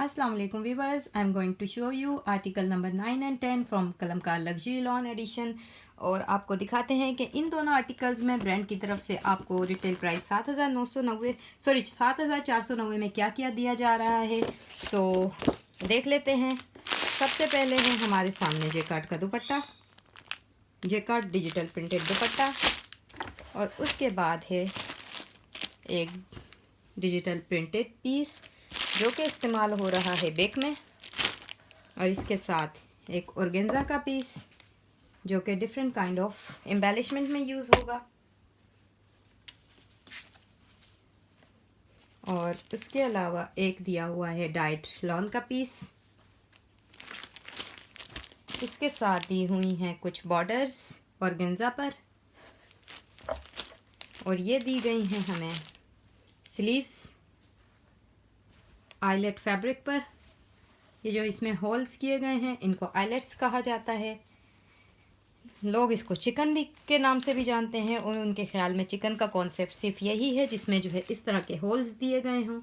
अस्सलाम वालेकुम viewers, I am going to show you article number 9 and 10 from Kalamkar luxury lawn edition. और आपको दिखाते हैं कि इन दोनों आर्टिकल्स में ब्रांड की तरफ से आपको रिटेल प्राइस 7,490 में क्या क्या दिया जा रहा है। सो देख लेते हैं। सबसे पहले है हमारे सामने जेकार्ड का दुपट्टा, जेकार्ड डिजिटल प्रिंटेड दुपट्टा, और उसके बाद है एक डिजिटल प्रिंटेड पीस जो कि इस्तेमाल हो रहा है बैक में, और इसके साथ एक ऑर्गेन्जा का पीस जो कि डिफरेंट काइंड ऑफ एम्बेलिशमेंट में यूज़ होगा, और उसके अलावा एक दिया हुआ है डाइड लॉन का पीस। इसके साथ दी हुई हैं कुछ बॉर्डर्स ऑर्गेन्जा पर, और ये दी गई हैं हमें स्लीव्स आइलेट फैब्रिक पर। ये जो इसमें होल्स किए गए हैं इनको आइलेट्स कहा जाता है। लोग इसको चिकन भी के नाम से भी जानते हैं, और उनके ख्याल में चिकन का कॉन्सेप्ट सिर्फ यही है जिसमें जो है इस तरह के होल्स दिए गए हों,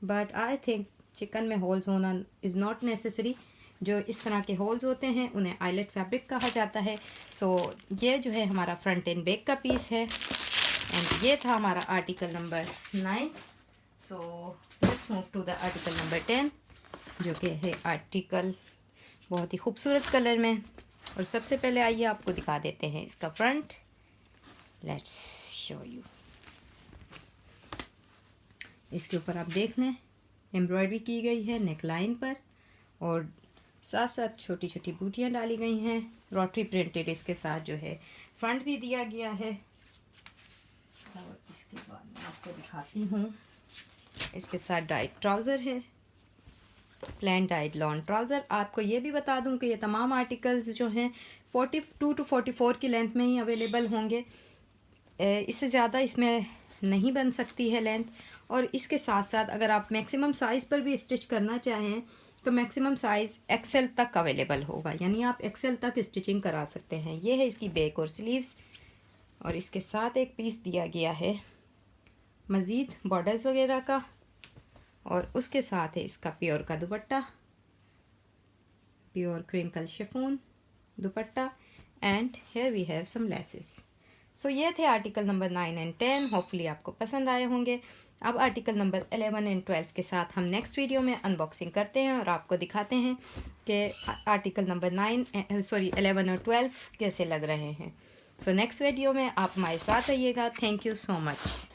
बट आई थिंक चिकन में होल्स होना इज़ नॉट नेसेसरी। जो इस तरह के होल्स होते हैं उन्हें आइलेट फैब्रिक कहा जाता है। सो ये जो है हमारा फ्रंट एंड बैक का पीस है, एंड ये था हमारा article number 9। So let's move to the article number 10 जो कि है आर्टिकल बहुत ही खूबसूरत कलर में। और सबसे पहले आइए आपको दिखा देते हैं इसका फ्रंट। Let's show you. इसके ऊपर आप देख लें एम्ब्रॉयडरी की गई है नेक लाइन पर, और साथ साथ छोटी छोटी बूटियाँ डाली गई हैं। रोटरी प्रिंटेड इसके साथ जो है फ्रंट भी दिया गया है। और इसके बाद मैं आपको दिखाती हूँ, इसके साथ डाइट ट्राउज़र है, प्लेन डाइट लॉन ट्राउज़र। आपको ये भी बता दूं कि ये तमाम आर्टिकल्स जो हैं 42 टू 44 की लेंथ में ही अवेलेबल होंगे। इससे ज़्यादा इसमें नहीं बन सकती है लेंथ। और इसके साथ साथ अगर आप मैक्सिमम साइज़ पर भी स्टिच करना चाहें तो मैक्सिमम साइज़ एक्सेल तक अवेलेबल होगा, यानी आप एक्सेल तक स्टिचिंग करा सकते हैं। ये है इसकी बैक और स्लीव्स, और इसके साथ एक पीस दिया गया है मज़ीद बॉर्डर्स वगैरह का, और उसके साथ है इसका प्योर का दुपट्टा, प्योर क्रिंकल शिफॉन दुपट्टा, and here we have some laces. So ये थे आर्टिकल नंबर 9 एंड 10। होपफुली आपको पसंद आए होंगे। अब आर्टिकल नंबर 11 एंड 12 के साथ हम नेक्स्ट वीडियो में अनबॉक्सिंग करते हैं और आपको दिखाते हैं कि आर्टिकल नंबर 11 और 12 कैसे लग रहे हैं। सो नेक्स्ट वीडियो में आप हमारे साथ आइएगा। Thank you so much.